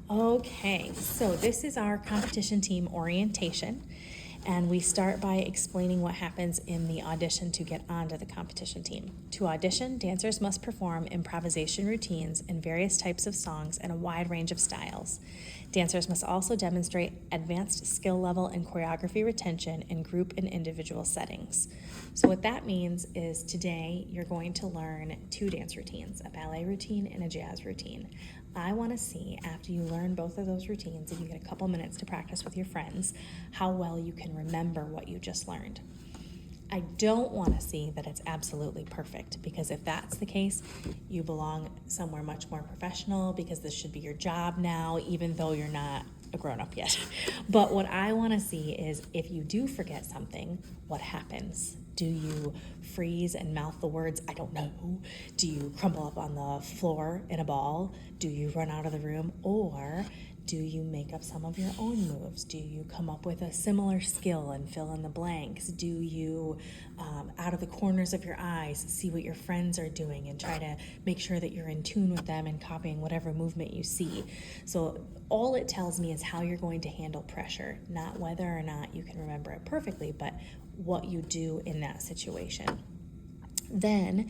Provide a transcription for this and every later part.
Okay, so this is our competition team orientation, and we start by explaining what happens in the audition to get onto the competition team. To audition, dancers must perform improvisation routines in various types of songs and a wide range of styles. Dancers must also demonstrate advanced skill level and choreography retention in group and individual settings. So what that means is today you're going to learn two dance routines, a ballet routine and a jazz routine. I want to see, after you learn both of those routines, if you get a couple minutes to practice with your friends, how well you can remember what you just learned. I don't want to see that it's absolutely perfect, because if that's the case, you belong somewhere much more professional, because this should be your job now, even though you're not a grown-up yet. But what I want to see is, if you do forget something, what happens? Do you freeze and mouth the words, "I don't know"? Do you crumple up on the floor in a ball? Do you run out of the room? Or do you make up some of your own moves? Do you come up with a similar skill and fill in the blanks? Do you, out of the corners of your eyes, see what your friends are doing and try to make sure that you're in tune with them and copying whatever movement you see? So all it tells me is how you're going to handle pressure, not whether or not you can remember it perfectly, but what you do in that situation. Then,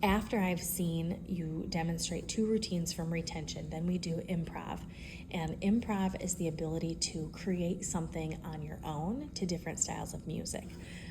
after I've seen you demonstrate two routines from retention, then we do improv. And improv is the ability to create something on your own to different styles of music,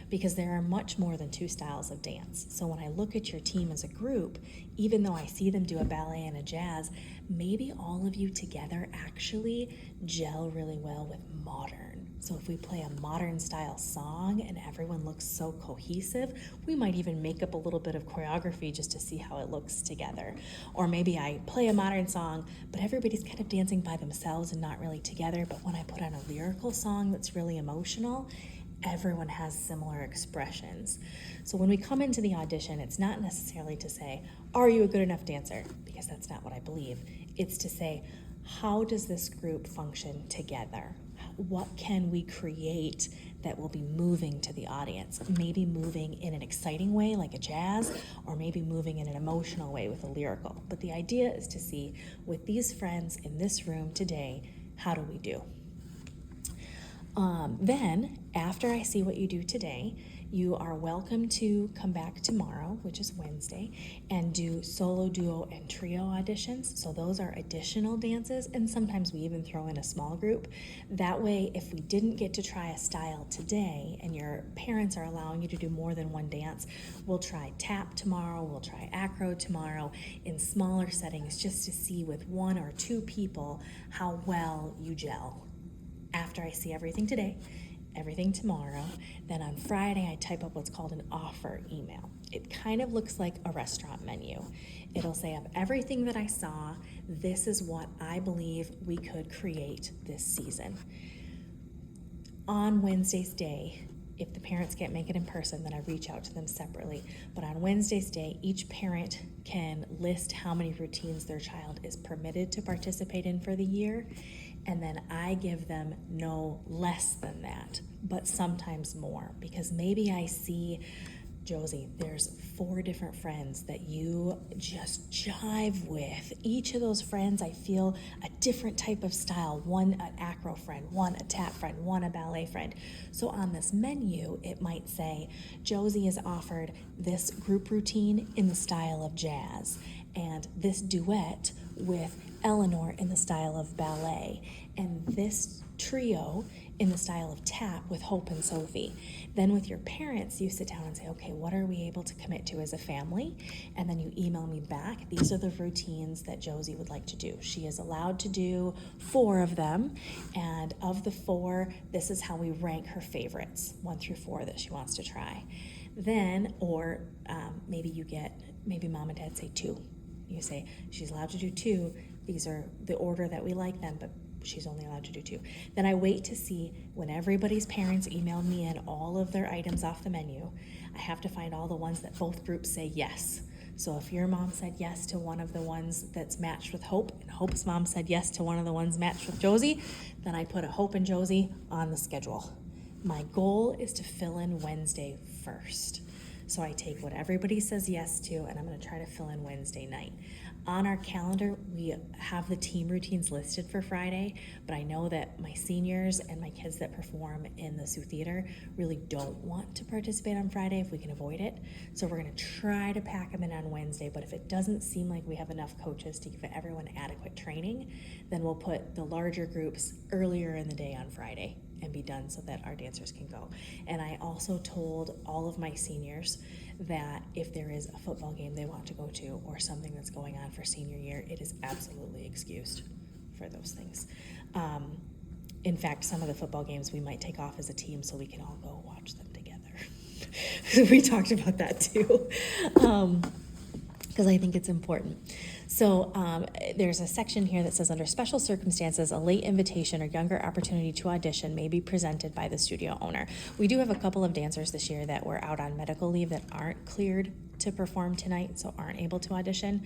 because there are much more than two styles of dance. So when I look at your team as a group, even though I see them do a ballet and a jazz, maybe all of you together actually gel really well with modern. So if we play a modern style song and everyone looks so cohesive, we might even make up a little bit of choreography just to see how it looks together. Or maybe I play a modern song, but everybody's kind of dancing by themselves and not really together. But when I put on a lyrical song that's really emotional, everyone has similar expressions. So when we come into the audition, it's not necessarily to say, "Are you a good enough dancer?" Because that's not what I believe. It's to say, how does this group function together? What can we create that will be moving to the audience? Maybe moving in an exciting way like a jazz, or maybe moving in an emotional way with a lyrical. But the idea is to see, with these friends in this room today, how do we do? Then, after I see what you do today, you are welcome to come back tomorrow, which is Wednesday, and do solo, duo, and trio auditions. So those are additional dances, and sometimes we even throw in a small group. That way, if we didn't get to try a style today and your parents are allowing you to do more than one dance, we'll try tap tomorrow, we'll try acro tomorrow in smaller settings, just to see with one or two people how well you gel. After I see everything today, everything tomorrow, then on Friday I type up what's called an offer email. It kind of looks like a restaurant menu. It'll say, of everything that I saw, this is what I believe we could create this season. On Wednesday's day, if the parents can't make it in person, then I reach out to them separately. But on Wednesday's day, each parent can list how many routines their child is permitted to participate in for the year, and then I give them no less than that, but sometimes more, because maybe I see, Josie, there's 4 different friends that you just jive with. Each of those friends, I feel a different type of style. One an acro friend, one a tap friend, one a ballet friend. So on this menu, it might say, Josie is offered this group routine in the style of jazz, and this duet with Eleanor in the style of ballet, and this trio in the style of tap with Hope and Sophie. Then with your parents, you sit down and say, okay, what are we able to commit to as a family? And then you email me back, these are the routines that Josie would like to do. She is allowed to do 4 of them, and of the 4, this is how we rank her favorites, 1 through 4 that she wants to try. Then, or maybe mom and dad say 2. You say, she's allowed to do 2. These are the order that we like them, but she's only allowed to do 2. Then I wait to see, when everybody's parents email me in all of their items off the menu, I have to find all the ones that both groups say yes. So if your mom said yes to one of the ones that's matched with Hope, and Hope's mom said yes to one of the ones matched with Josie, then I put a Hope and Josie on the schedule. My goal is to fill in Wednesday first. So I take what everybody says yes to, and I'm going to try to fill in Wednesday night. On our calendar, we have the team routines listed for Friday, but I know that my seniors and my kids that perform in the Sioux Theater really don't want to participate on Friday if we can avoid it. So we're going to try to pack them in on Wednesday, but if it doesn't seem like we have enough coaches to give everyone adequate training, then we'll put the larger groups earlier in the day on Friday and be done so that our dancers can go. And I also told all of my seniors that if there is a football game they want to go to or something that's going on for senior year, it is absolutely excused for those things. In fact, some of the football games we might take off as a team so we can all go watch them together. We talked about that too, because I think it's important. So there's a section here that says, under special circumstances, a late invitation or younger opportunity to audition may be presented by the studio owner. We do have a couple of dancers this year that were out on medical leave that aren't cleared to perform tonight, so aren't able to audition.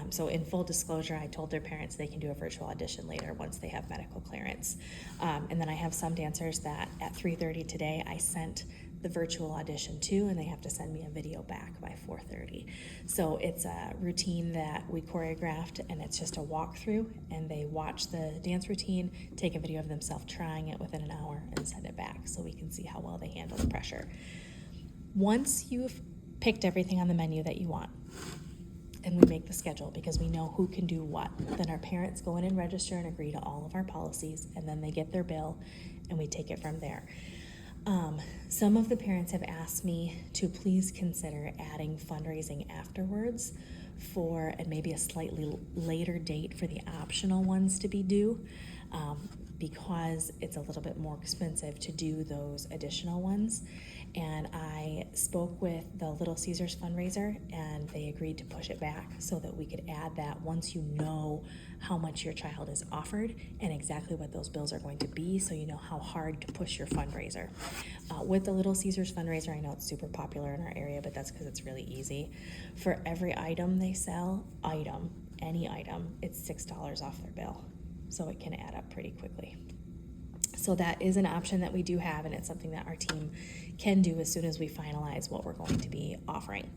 So in full disclosure, I told their parents they can do a virtual audition later once they have medical clearance. And then I have some dancers that at 3:30 today, I sent the virtual audition to, and they have to send me a video back by 4:30. So it's a routine that we choreographed, and it's just a walkthrough, and they watch the dance routine, take a video of themselves trying it within an hour, and send it back so we can see how well they handle the pressure. Once you've picked everything on the menu that you want, and we make the schedule because we know who can do what, then our parents go in and register and agree to all of our policies, and then they get their bill, and we take it from there. Some of the parents have asked me to please consider adding fundraising afterwards and maybe a slightly later date for the optional ones to be due, because it's a little bit more expensive to do those additional ones. And I spoke with the Little Caesars fundraiser, and they agreed to push it back so that we could add that once you know how much your child is offered and exactly what those bills are going to be, so you know how hard to push your fundraiser. With the Little Caesars fundraiser, I know it's super popular in our area, but that's because it's really easy. For every item they sell, any item, it's $6 off their bill. So it can add up pretty quickly. So that is an option that we do have, and it's something that our team can do as soon as we finalize what we're going to be offering.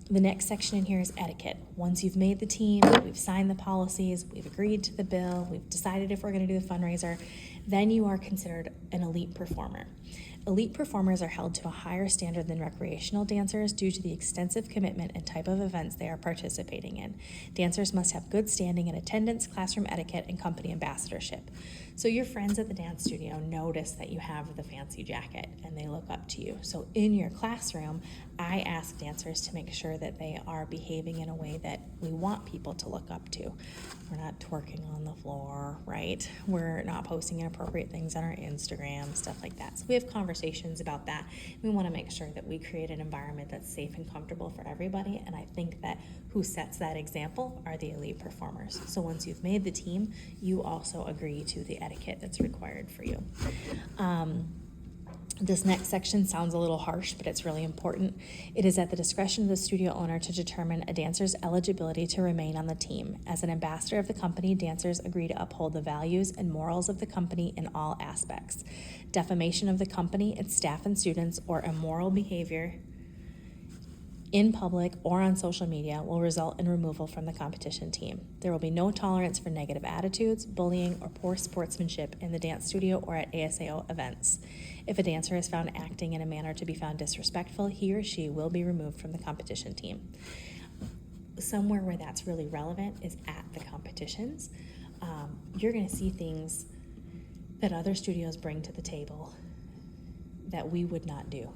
The next section in here is etiquette. Once you've made the team, we've signed the policies, we've agreed to the bill, we've decided if we're going to do the fundraiser, then you are considered an elite performer. Elite performers are held to a higher standard than recreational dancers due to the extensive commitment and type of events they are participating in. Dancers must have good standing in attendance, classroom etiquette, and company ambassadorship. So your friends at the dance studio notice that you have the fancy jacket and they look up to you. So in your classroom, I ask dancers to make sure that they are behaving in a way that we want people to look up to. We're not twerking on the floor, right? We're not posting inappropriate things on our Instagram, stuff like that. So we have conversations about that. We want to make sure that we create an environment that's safe and comfortable for everybody, and I think that who sets that example are the elite performers. So once you've made the team, you also agree to the etiquette that's required for you. This next section sounds a little harsh, but it's really important. It is at the discretion of the studio owner to determine a dancer's eligibility to remain on the team. As an ambassador of the company, dancers agree to uphold the values and morals of the company in all aspects. Defamation of the company, its staff and students, or immoral behavior in public or on social media will result in removal from the competition team. There will be no tolerance for negative attitudes, bullying, or poor sportsmanship in the dance studio or at ASAO events. If a dancer is found acting in a manner to be found disrespectful, he or she will be removed from the competition team. Somewhere where that's really relevant is at the competitions. You're going to see things that other studios bring to the table that we would not do.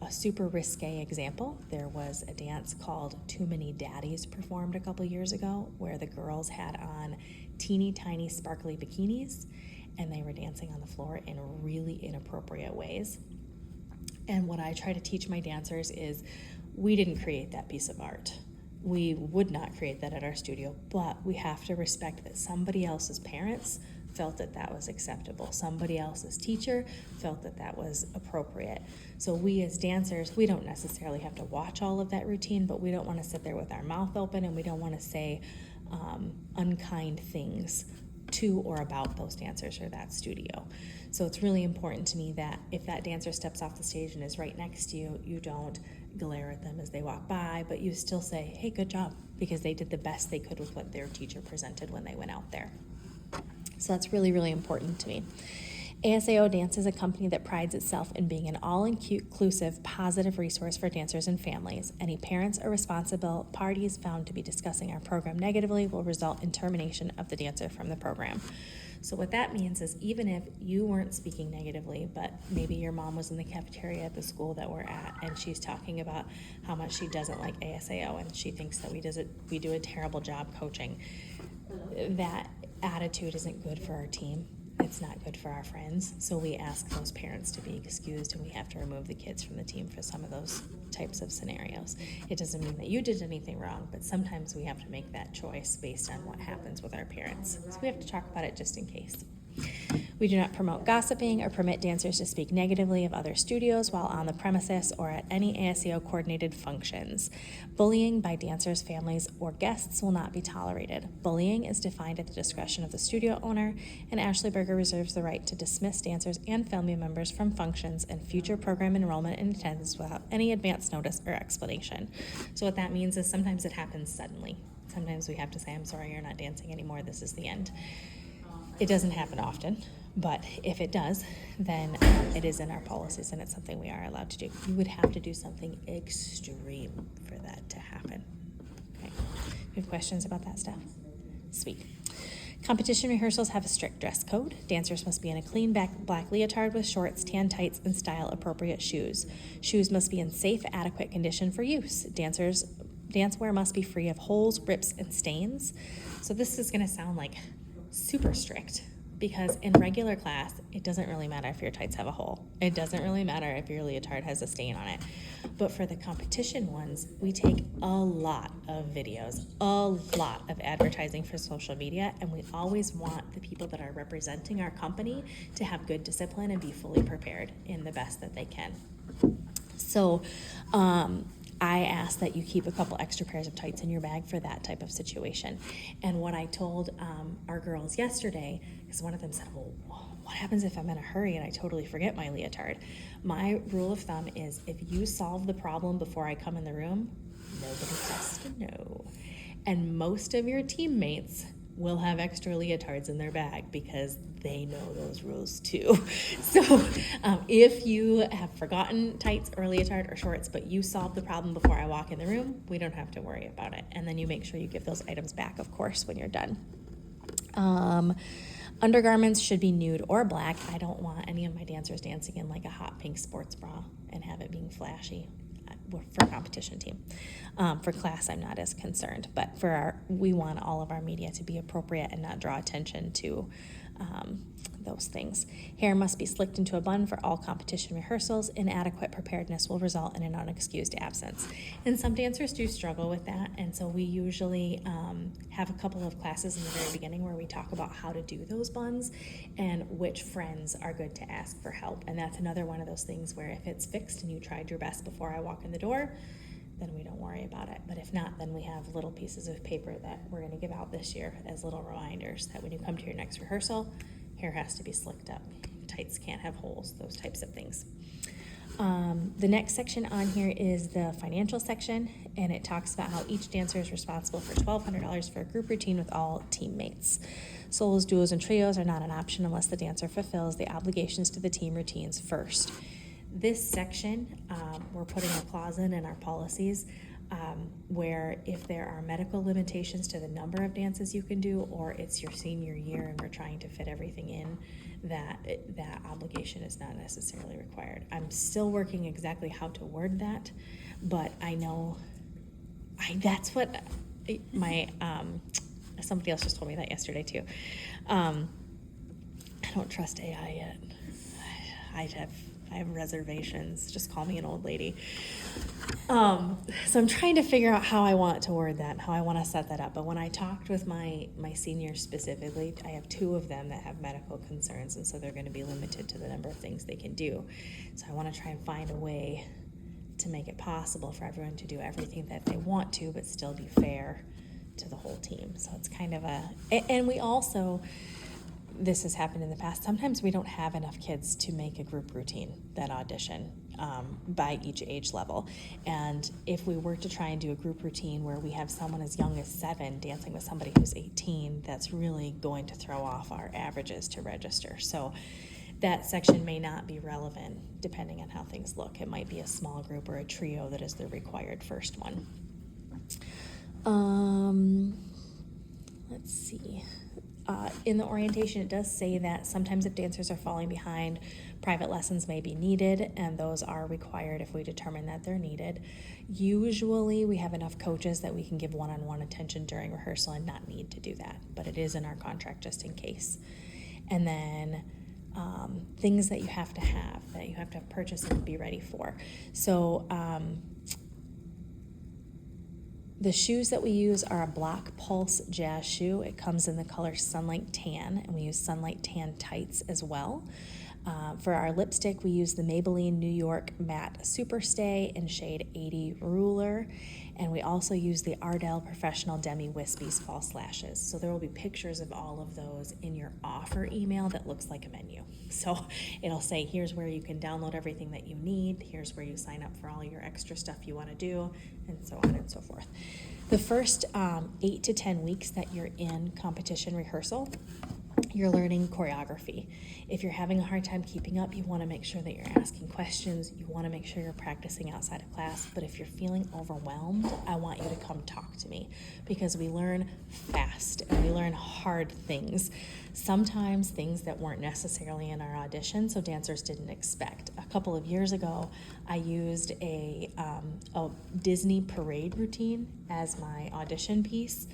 A super risque example, there was a dance called Too Many Daddies performed a couple years ago where the girls had on teeny tiny sparkly bikinis and they were dancing on the floor in really inappropriate ways. And what I try to teach my dancers is we didn't create that piece of art. We would not create that at our studio, but we have to respect that somebody else's parents felt that that was acceptable. Somebody else's teacher felt that that was appropriate. So we as dancers, we don't necessarily have to watch all of that routine, but we don't want to sit there with our mouth open and we don't want to say unkind things to or about those dancers or that studio. So it's really important to me that if that dancer steps off the stage and is right next to you, you don't glare at them as they walk by, but you still say, hey, good job, because they did the best they could with what their teacher presented when they went out there. So that's really, really important to me. ASAO Dance is a company that prides itself in being an all-inclusive, positive resource for dancers and families. Any parents or responsible parties found to be discussing our program negatively will result in termination of the dancer from the program. So what that means is even if you weren't speaking negatively, but maybe your mom was in the cafeteria at the school that we're at and she's talking about how much she doesn't like ASAO and she thinks that we do a terrible job coaching, that attitude isn't good for our team. It's not good for our friends. So we ask those parents to be excused and we have to remove the kids from the team for some of those types of scenarios. It doesn't mean that you did anything wrong, but sometimes we have to make that choice based on what happens with our parents. So we have to talk about it just in case. We do not promote gossiping or permit dancers to speak negatively of other studios while on the premises or at any ASAO coordinated functions. Bullying by dancers, families, or guests will not be tolerated. Bullying is defined at the discretion of the studio owner, and Ashley Berger reserves the right to dismiss dancers and family members from functions and future program enrollment and attendance without any advance notice or explanation. So what that means is sometimes it happens suddenly. Sometimes we have to say, I'm sorry, you're not dancing anymore, this is the end. It doesn't happen often, but if it does, then it is in our policies and it's something we are allowed to do. You would have to do something extreme for that to happen. Okay. You have questions about that stuff? Sweet. Competition rehearsals have a strict dress code. Dancers must be in a clean black leotard with shorts, tan tights, and style-appropriate shoes. Shoes must be in safe, adequate condition for use. Dance wear must be free of holes, rips, and stains. So this is going to sound like super strict, because in regular class, it doesn't really matter if your tights have a hole. It doesn't really matter if your leotard has a stain on it. But for the competition ones, we take a lot of videos, a lot of advertising for social media, and we always want the people that are representing our company to have good discipline and be fully prepared in the best that they can. So, I ask that you keep a couple extra pairs of tights in your bag for that type of situation. And what I told our girls yesterday, because one of them said, well, what happens if I'm in a hurry and I totally forget my leotard? My rule of thumb is if you solve the problem before I come in the room, nobody has to know. And most of your teammates will have extra leotards in their bag because they know those rules too. So if you have forgotten tights or leotard or shorts, but you solve the problem before I walk in the room, we don't have to worry about it. And then you make sure you give those items back, of course, when you're done. Undergarments should be nude or black. I don't want any of my dancers dancing in like a hot pink sports bra and have it being flashy. For competition team. For class, I'm not as concerned, but we want all of our media to be appropriate and not draw attention to those things. Hair must be slicked into a bun for all competition rehearsals. Inadequate preparedness will result in an unexcused absence. And some dancers do struggle with that, and so we usually have a couple of classes in the very beginning where we talk about how to do those buns and which friends are good to ask for help. And that's another one of those things where if it's fixed and you tried your best before I walk in the door, then we don't worry about it. But if not, then we have little pieces of paper that we're going to give out this year as little reminders that when you come to your next rehearsal, hair has to be slicked up. Tights can't have holes, those types of things. The next section on here is the financial section, and it talks about how each dancer is responsible for $1,200 for a group routine with all teammates. Solos, duos, and trios are not an option unless the dancer fulfills the obligations to the team routines first. This section, we're putting a clause in our policies where if there are medical limitations to the number of dances you can do, or it's your senior year and we're trying to fit everything in, that obligation is not necessarily required. I'm still working exactly how to word that, but I know that's what my somebody else just told me that yesterday too. I don't trust AI yet. I have reservations. Just call me an old lady. So I'm trying to figure out how I want to word that, how I want to set that up. But when I talked with my seniors specifically, I have 2 of them that have medical concerns, and so they're going to be limited to the number of things they can do. So I want to try and find a way to make it possible for everyone to do everything that they want to, but still be fair to the whole team. So it's kind of and we also, this has happened in the past, sometimes we don't have enough kids to make a group routine that audition by each age level. And if we were to try and do a group routine where we have someone as young as 7 dancing with somebody who's 18, that's really going to throw off our averages to register. So that section may not be relevant depending on how things look. It might be a small group or a trio that is the required first one. Let's see. In the orientation, it does say that sometimes if dancers are falling behind, private lessons may be needed, and those are required if we determine that they're needed. Usually we have enough coaches that we can give one-on-one attention during rehearsal and not need to do that, but it is in our contract just in case. And then things that you have to purchase and be ready for. So the shoes that we use are a Block Pulse Jazz shoe. It comes in the color Sunlight Tan, and we use Sunlight Tan tights as well. For our lipstick, we use the Maybelline New York Matte Superstay in shade 80 Ruler, and we also use the Ardell Professional Demi Wispies False Lashes. So there will be pictures of all of those in your offer email that looks like a menu. So it'll say, here's where you can download everything that you need, here's where you sign up for all your extra stuff you want to do, and so on and so forth. The first 8 to 10 weeks that you're in competition rehearsal, you're learning choreography. If you're having a hard time keeping up, you want to make sure that you're asking questions. You want to make sure you're practicing outside of class. But if you're feeling overwhelmed, I want you to come talk to me, because we learn fast and we learn hard things. Sometimes things that weren't necessarily in our audition, so dancers didn't expect. A couple of years ago, I used a Disney parade routine as my audition piece.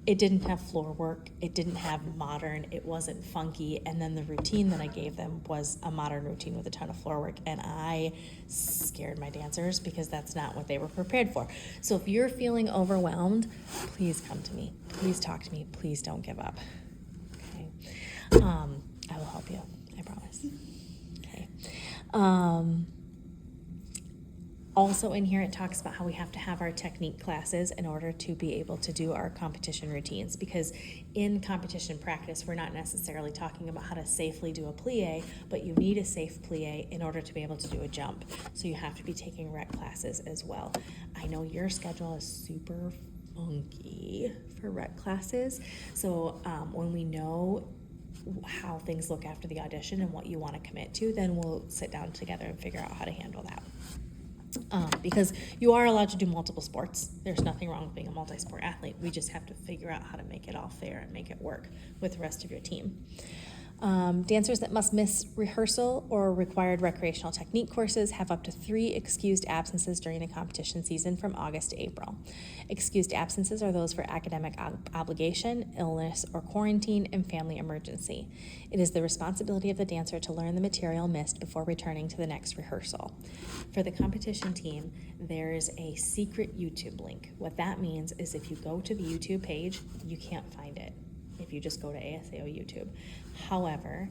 It didn't have floor work, it didn't have modern, it wasn't funky, and then the routine that I gave them was a modern routine with a ton of floor work, and I scared my dancers because that's not what they were prepared for. So if you're feeling overwhelmed, please come to me, please talk to me, please don't give up. Okay, I will help you, I promise. Okay. Also in here, it talks about how we have to have our technique classes in order to be able to do our competition routines, because in competition practice, we're not necessarily talking about how to safely do a plie, but you need a safe plie in order to be able to do a jump. So you have to be taking rec classes as well. I know your schedule is super funky for rec classes, so when we know how things look after the audition and what you want to commit to, then we'll sit down together and figure out how to handle that. Because you are allowed to do multiple sports. There's nothing wrong with being a multi-sport athlete. We just have to figure out how to make it all fair and make it work with the rest of your team. Dancers that must miss rehearsal or required recreational technique courses have up to 3 excused absences during the competition season from August to April. Excused absences are those for academic obligation, illness or quarantine, and family emergency. It is the responsibility of the dancer to learn the material missed before returning to the next rehearsal. For the competition team, there's a secret YouTube link. What that means is if you go to the YouTube page, you can't find it if you just go to ASAO YouTube. However,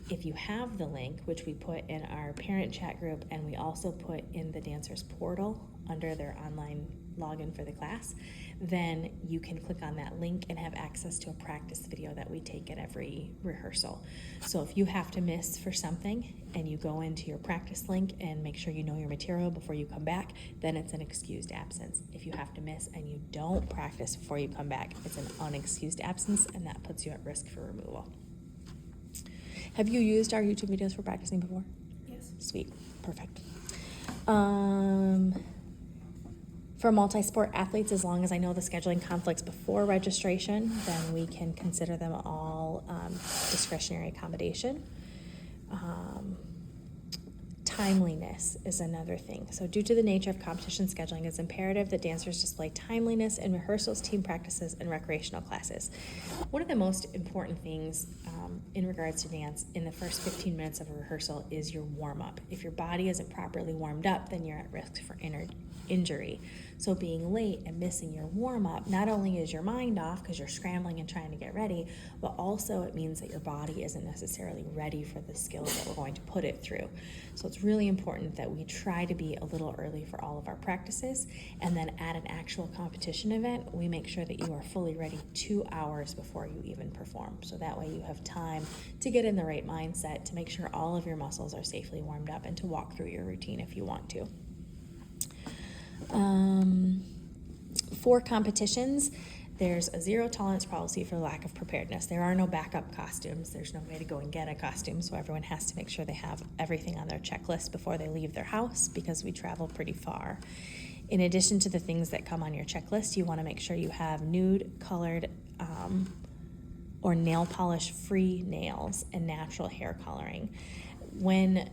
if you have the link, which we put in our parent chat group, and we also put in the dancers portal under their online login for the class, then you can click on that link and have access to a practice video that we take at every rehearsal. So if you have to miss for something and you go into your practice link and make sure you know your material before you come back, then it's an excused absence. If you have to miss and you don't practice before you come back, it's an unexcused absence, and that puts you at risk for removal. Have you used our YouTube videos for practicing before? Yes. Sweet. Perfect. For multi-sport athletes, as long as I know the scheduling conflicts before registration, then we can consider them all discretionary accommodation. Timeliness is another thing. So due to the nature of competition scheduling, it's imperative that dancers display timeliness in rehearsals, team practices, and recreational classes. One of the most important things in regards to dance in the first 15 minutes of a rehearsal is your warm-up. If your body isn't properly warmed up, then you're at risk for injury. So being late and missing your warm-up, not only is your mind off because you're scrambling and trying to get ready, but also it means that your body isn't necessarily ready for the skills that we're going to put it through. So it's really important that we try to be a little early for all of our practices, and then at an actual competition event, we make sure that you are fully ready 2 hours before you even perform. So that way you have time to get in the right mindset, to make sure all of your muscles are safely warmed up, and to walk through your routine if you want to. For competitions, there's a zero tolerance policy for lack of preparedness. There are no backup costumes. There's no way to go and get a costume, so everyone has to make sure they have everything on their checklist before they leave their house, because we travel pretty far. In addition to the things that come on your checklist, you want to make sure you have nude colored or nail polish free nails and natural hair coloring. When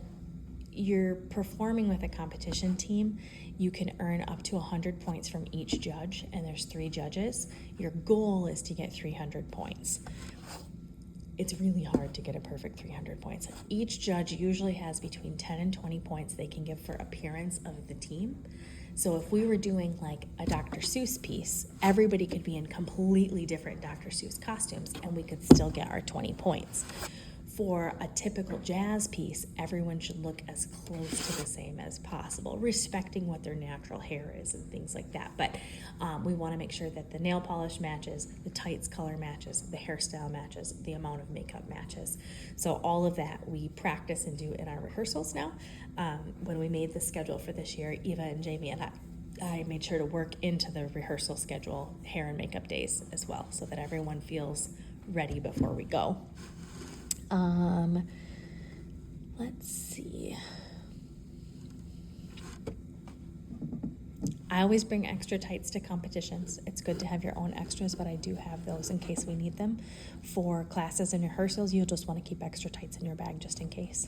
you're performing with a competition team, you can earn up to 100 points from each judge, and there's 3 judges. Your goal is to get 300 points. It's really hard to get a perfect 300 points. Each judge usually has between 10 and 20 points they can give for appearance of the team. So if we were doing like a Dr. Seuss piece, everybody could be in completely different Dr. Seuss costumes, and we could still get our 20 points. For a typical jazz piece, everyone should look as close to the same as possible, respecting what their natural hair is and things like that. But we want to make sure that the nail polish matches, the tights color matches, the hairstyle matches, the amount of makeup matches. So all of that we practice and do in our rehearsals now. When we made the schedule for this year, Eva and Jamie and I made sure to work into the rehearsal schedule hair and makeup days as well, so that everyone feels ready before we go. Let's see. I always bring extra tights to competitions. It's good to have your own extras, but I do have those in case we need them. For classes and rehearsals, you'll just want to keep extra tights in your bag just in case.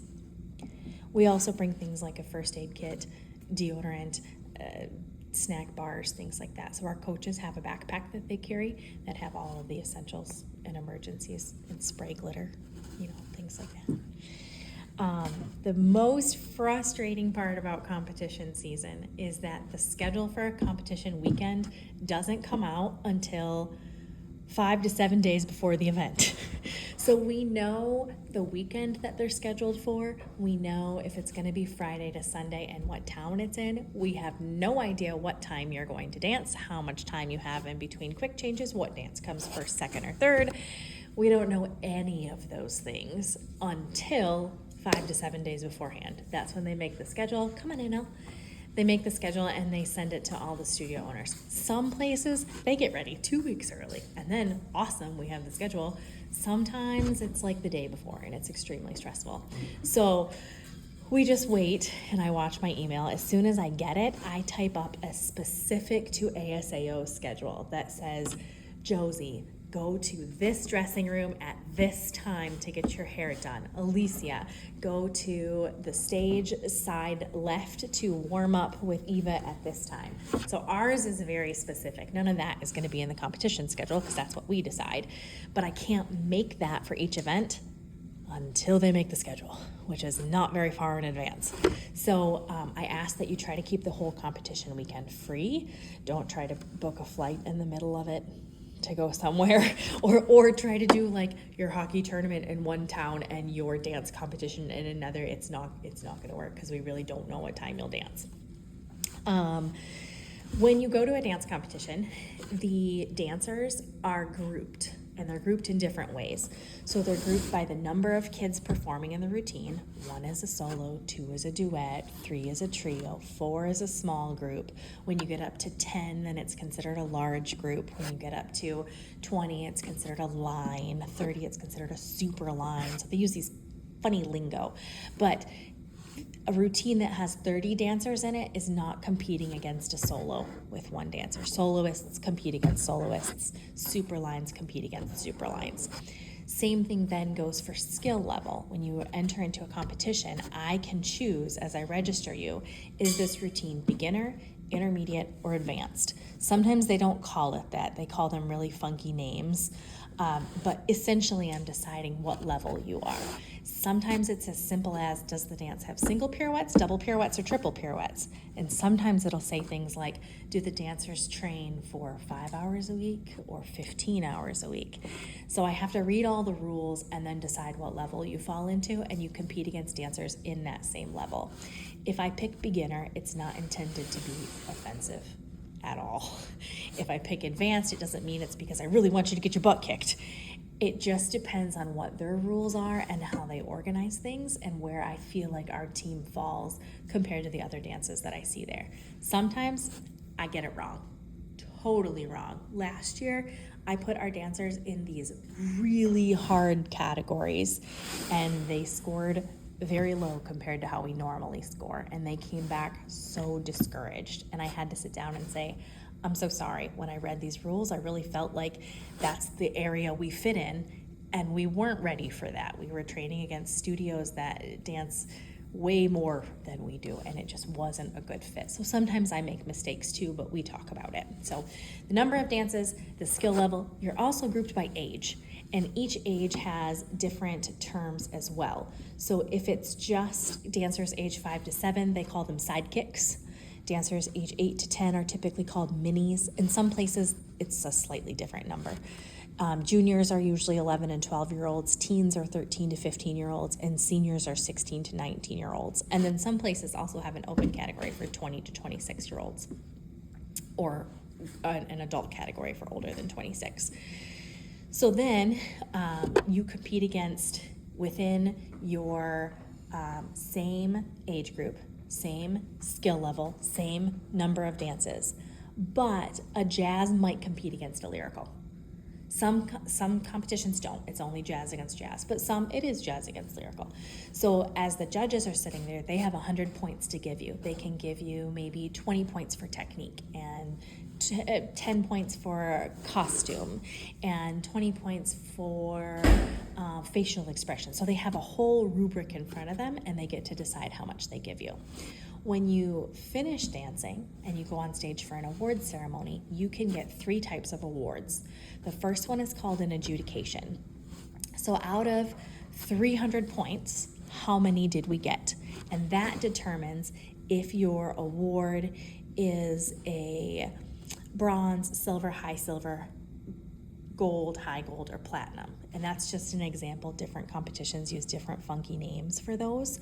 We also bring things like a first aid kit, deodorant, snack bars, things like that. So our coaches have a backpack that they carry that have all of the essentials and emergencies and spray glitter, things like that. The most frustrating part about competition season is that the schedule for a competition weekend doesn't come out until 5 to 7 days before the event. So we know the weekend that they're scheduled for. We know if it's going to be Friday to Sunday and what town it's in. We have no idea what time you're going to dance, how much time you have in between quick changes, what dance comes first, second, or third. We don't know any of those things until 5 to 7 days beforehand. That's when they make the schedule. Come on in, Elle. They make the schedule and they send it to all the studio owners. Some places, they get ready 2 weeks early, and then awesome, we have the schedule. Sometimes it's like the day before, and it's extremely stressful. So we just wait, and I watch my email. As soon as I get it, I type up a specific to ASAO schedule that says, Josie, go to this dressing room at this time to get your hair done. Alicia, go to the stage side left to warm up with Eva at this time. So ours is very specific. None of that is going to be in the competition schedule because that's what we decide. But I can't make that for each event until they make the schedule, which is not very far in advance. So I ask that you try to keep the whole competition weekend free. Don't try to book a flight in the middle of it to go somewhere, or try to do like your hockey tournament in one town and your dance competition in another. It's not going to work because we really don't know what time you'll dance. When you go to a dance competition, the dancers are grouped, and they're grouped in different ways. So they're grouped by the number of kids performing in the routine. 1 is a solo, 2 is a duet, 3 is a trio, 4 is a small group. When you get up to 10, then it's considered a large group. When you get up to 20, it's considered a line. 30, it's considered a super line. So they use these funny lingo. But a routine that has 30 dancers in it is not competing against a solo with 1 dancer. Soloists compete against soloists. Super lines compete against super lines. Same thing then goes for skill level. When you enter into a competition, I can choose as I register you, is this routine beginner, intermediate, or advanced? Sometimes they don't call it that. They call them really funky names. But essentially I'm deciding what level you are. Sometimes it's as simple as, does the dance have single pirouettes, double pirouettes, or triple pirouettes? And sometimes it'll say things like, do the dancers train for 5 hours a week or 15 hours a week? So I have to read all the rules and then decide what level you fall into, and you compete against dancers in that same level. If I pick beginner, it's not intended to be offensive at all. If I pick advanced, it doesn't mean it's because I really want you to get your butt kicked. It just depends on what their rules are and how they organize things and where I feel like our team falls compared to the other dances that I see there. Sometimes I get it wrong, totally wrong. Last year, I put our dancers in these really hard categories and they scored very low compared to how we normally score, and they came back so discouraged, and I had to sit down and say, I'm so sorry. When I read these rules, I really felt like that's the area we fit in, and we weren't ready for that. We were training against studios that dance way more than we do, and it just wasn't a good fit. So sometimes I make mistakes too, but we talk about it. So the number of dances, the skill level, you're also grouped by age, and each age has different terms as well. So if it's just dancers age 5 to 7, they call them sidekicks. Dancers age 8 to 10 are typically called minis. In some places, it's a slightly different number. Juniors are usually 11 and 12-year-olds, teens are 13 to 15-year-olds, and seniors are 16 to 19-year-olds. And then some places also have an open category for 20 to 26-year-olds, or an adult category for older than 26. So then you compete against, within your same age group, same skill level, same number of dances, but a jazz might compete against a lyrical. Some competitions don't. It's only jazz against jazz, but some it is jazz against lyrical. So as the judges are sitting there, they have 100 points to give you. They can give you maybe 20 points for technique and 10 points for costume and 20 points for facial expression. So they have a whole rubric in front of them, and they get to decide how much they give you. When you finish dancing and you go on stage for an award ceremony, you can get 3 types of awards. The first one is called an adjudication. So out of 300 points, how many did we get? And that determines if your award is a bronze, silver, high silver, gold, high gold, or platinum. And that's just an example. Different competitions use different funky names for those.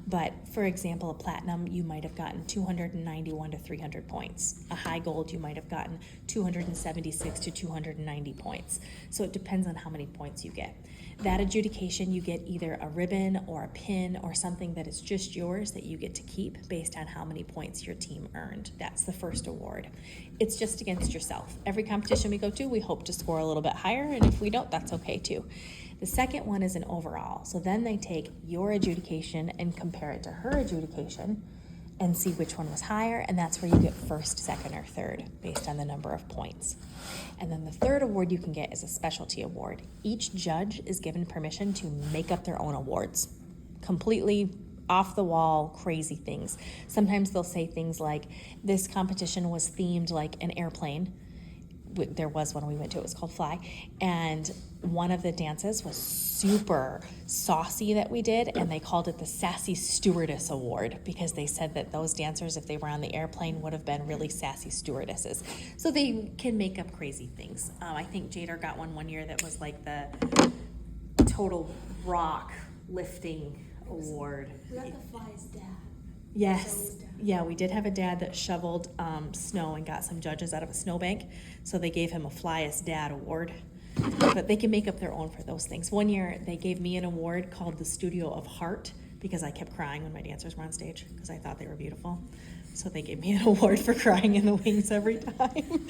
But for example, a platinum, you might have gotten 291 to 300 points. A high gold, you might have gotten 276 to 290 points. So it depends on how many points you get. That adjudication, you get either a ribbon or a pin or something that is just yours that you get to keep based on how many points your team earned. That's the first award. It's just against yourself. Every competition we go to, we hope to score a little bit higher, and if we don't, that's okay too. The second one is an overall. So then they take your adjudication and compare it to her adjudication and see which one was higher, and that's where you get first, second, or third based on the number of points. And then the third award you can get is a specialty award. Each judge is given permission to make up their own awards, completely off the wall, crazy things. Sometimes they'll say things like, this competition was themed like an airplane. There was one we went to, it was called Fly, and one of the dances was super saucy that we did, and they called it the Sassy Stewardess Award because they said that those dancers, if they were on the airplane, would have been really sassy stewardesses. So they can make up crazy things. I think Jader got one year that was like the total rock lifting award. We got the Fly's dad. Yes. Yeah, we did have a dad that shoveled snow and got some judges out of a snowbank, so they gave him a Flyest Dad award. But they can make up their own for those things. One year, they gave me an award called the Studio of Heart because I kept crying when my dancers were on stage because I thought they were beautiful. So they gave me an award for crying in the wings every time.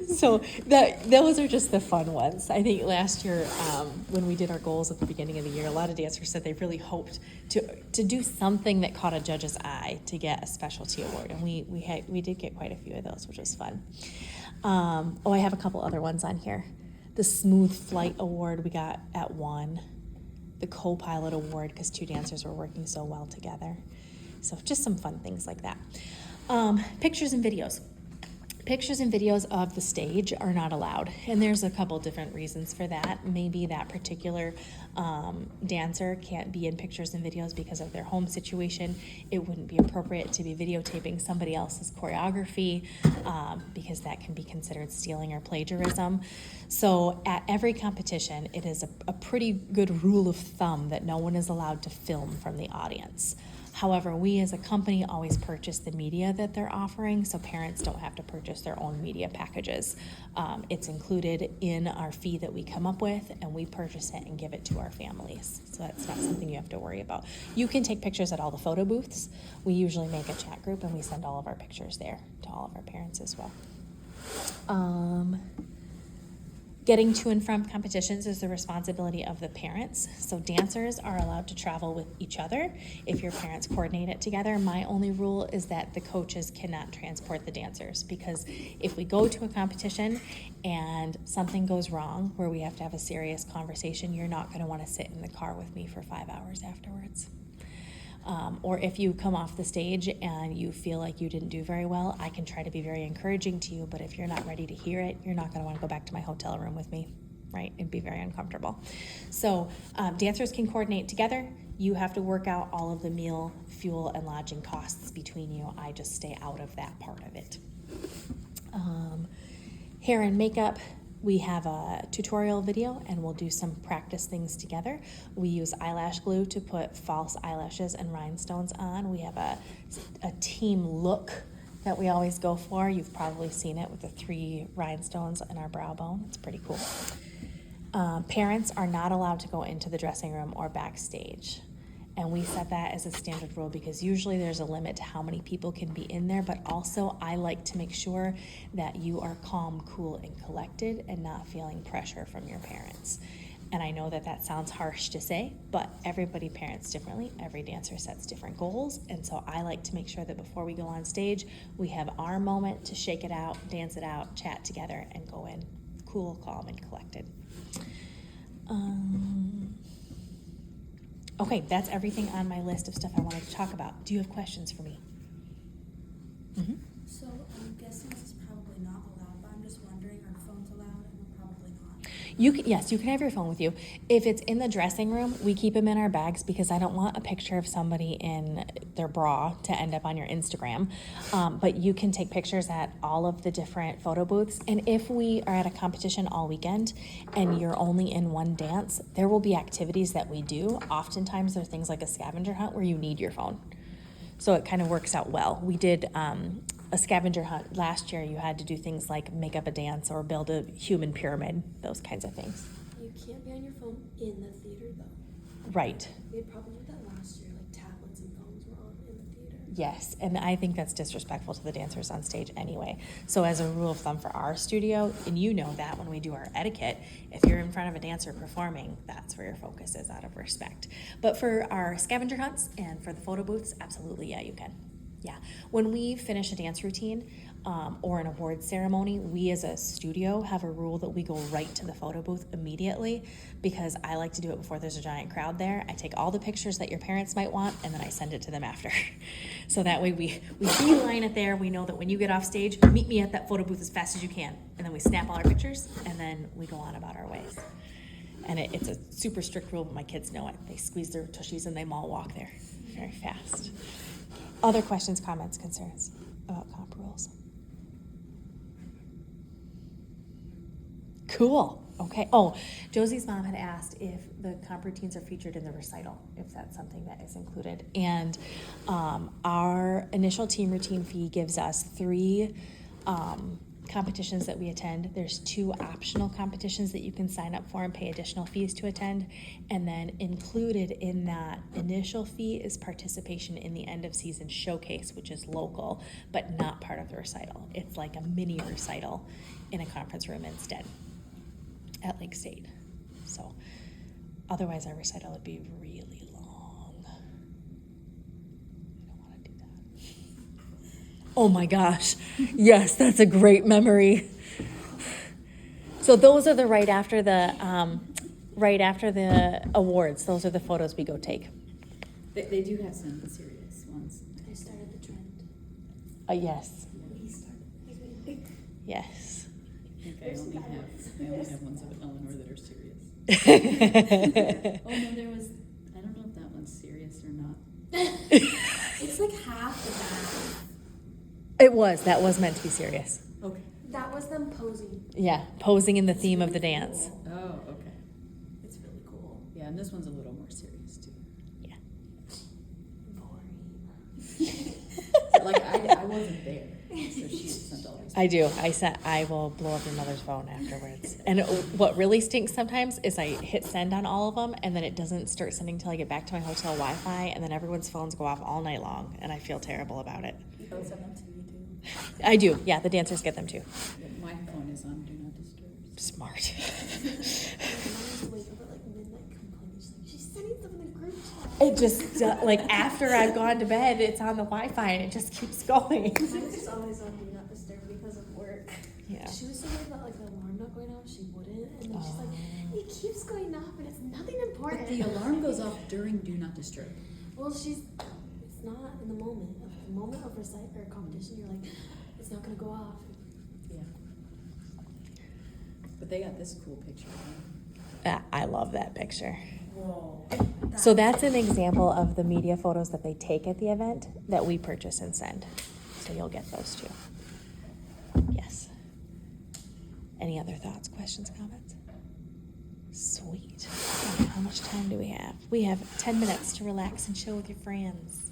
So those are just the fun ones. I think last year when we did our goals at the beginning of the year, a lot of dancers said they really hoped to do something that caught a judge's eye to get a specialty award, and we did get quite a few of those, which was fun. I have a couple other ones on here. The Smooth Flight Award we got at 1. The Co-Pilot Award because 2 dancers were working so well together. So just some fun things like that. Pictures and videos. Pictures and videos of the stage are not allowed, and there's a couple different reasons for that. Maybe that particular dancer can't be in pictures and videos because of their home situation. It wouldn't be appropriate to be videotaping somebody else's choreography because that can be considered stealing or plagiarism. So at every competition, it is a pretty good rule of thumb that no one is allowed to film from the audience. However, we as a company always purchase the media that they're offering, so parents don't have to purchase their own media packages. It's included in our fee that we come up with, and we purchase it and give it to our families. So that's not something you have to worry about. You can take pictures at all the photo booths. We usually make a chat group, and we send all of our pictures there to all of our parents as well. Getting to and from competitions is the responsibility of the parents. So dancers are allowed to travel with each other if your parents coordinate it together. My only rule is that the coaches cannot transport the dancers, because if we go to a competition and something goes wrong where we have to have a serious conversation, you're not going to want to sit in the car with me for 5 hours afterwards. Or if you come off the stage and you feel like you didn't do very well, I can try to be very encouraging to you, but if you're not ready to hear it, you're not going to want to go back to my hotel room with me, right? It'd be very uncomfortable. So dancers can coordinate together. You have to work out all of the meal, fuel, and lodging costs between you. I just stay out of that part of it. Hair and makeup. We have a tutorial video and we'll do some practice things together. We use eyelash glue to put false eyelashes and rhinestones on. We have a team look that we always go for. You've probably seen it with the 3 rhinestones in our brow bone. It's pretty cool. Parents are not allowed to go into the dressing room or backstage. And we set that as a standard rule because usually there's a limit to how many people can be in there, but also I like to make sure that you are calm, cool, and collected and not feeling pressure from your parents. And I know that that sounds harsh to say, but everybody parents differently. Every dancer sets different goals. And so I like to make sure that before we go on stage, we have our moment to shake it out, dance it out, chat together, and go in cool, calm, and collected. Okay, that's everything on my list of stuff I wanted to talk about. Do you have questions for me? Mm-hmm. So I'm guessing this is probably not allowed, but I'm just wondering, are phones allowed? And probably not. Yes, you can have your phone with you. If it's in the dressing room, we keep them in our bags because I don't want a picture of somebody in their bra to end up on your Instagram. But you can take pictures at all of the different photo booths. And if we are at a competition all weekend and you're only in one dance, there will be activities that we do. Oftentimes there are things like a scavenger hunt where you need your phone. So it kind of works out well. We did a scavenger hunt last year. You had to do things like make up a dance or build a human pyramid, those kinds of things. You can't be on your phone in the theater, though. Right. We had problems with that last year, like tablets and phones were on in the theater. Yes, and I think that's disrespectful to the dancers on stage anyway. So as a rule of thumb for our studio, and you know that when we do our etiquette, if you're in front of a dancer performing, that's where your focus is out of respect. But for our scavenger hunts and for the photo booths, absolutely, yeah, you can. Yeah, when we finish a dance routine or an award ceremony, we as a studio have a rule that we go right to the photo booth immediately because I like to do it before there's a giant crowd there. I take all the pictures that your parents might want and then I send it to them after. So that way we beeline it there. We know that when you get off stage, meet me at that photo booth as fast as you can. And then we snap all our pictures and then we go on about our ways. And it's a super strict rule, but my kids know it. They squeeze their tushies and they all walk there very fast. Other questions, comments, concerns about comp rules? Cool. Okay. Oh, Josie's mom had asked if the comp routines are featured in the recital, if that's something that is included. And our initial team routine fee gives us 3 competitions that we attend. There's 2 optional competitions that you can sign up for and pay additional fees to attend. And then included in that initial fee is participation in the end of season showcase, which is local, but not part of the recital. It's like a mini recital in a conference room instead at Lake State. So otherwise our recital would be really long. I don't want to do that. Oh my gosh. Yes, that's a great memory. So those are the right after the awards. Those are the photos we go take. They do have some serious ones. They started the trend. Yes. We started. Yes. I think I There's only bad have, ones. I only have ones of Eleanor that are serious. It Oh, no, there was, I don't know if that one's serious or not. It's like half the back. that was meant to be serious. Okay. That was them posing. Yeah, posing in the It's theme of the really dance. cool. Oh, okay. It's really cool. Yeah, and this one's a little more serious too. Yeah. Boring. Like, I wasn't there, so she sent all these. I will blow up your mother's phone afterwards. And what really stinks sometimes is I hit send on all of them, and then it doesn't start sending till I get back to my hotel Wi-Fi, and then everyone's phones go off all night long, and I feel terrible about it. You can send them to me too. I do, yeah, the dancers get them too. Yeah, my phone is on Do Not Disturb. Smart. Mom used to wake up at like midnight complaining. She's like, she's sending them in the group chat. It just, like, after I've gone to bed, it's on the Wi-Fi, and it just keeps going. Mine was always on Do Not Disturb because of work. Yeah. She was so worried about like the alarm not going off, she wouldn't. And then she's like, it keeps going off and it's nothing important. But the alarm goes off during Do Not Disturb. Well, it's not in the moment. At the moment of recite or competition, you're like, it's not gonna go off. Yeah. But they got this cool picture. I love that picture. Whoa. So that's an example of the media photos that they take at the event that we purchase and send. So you'll get those too. Yes. Any other thoughts, questions, comments? Sweet. Okay, how much time do we have? We have 10 minutes to relax and chill with your friends.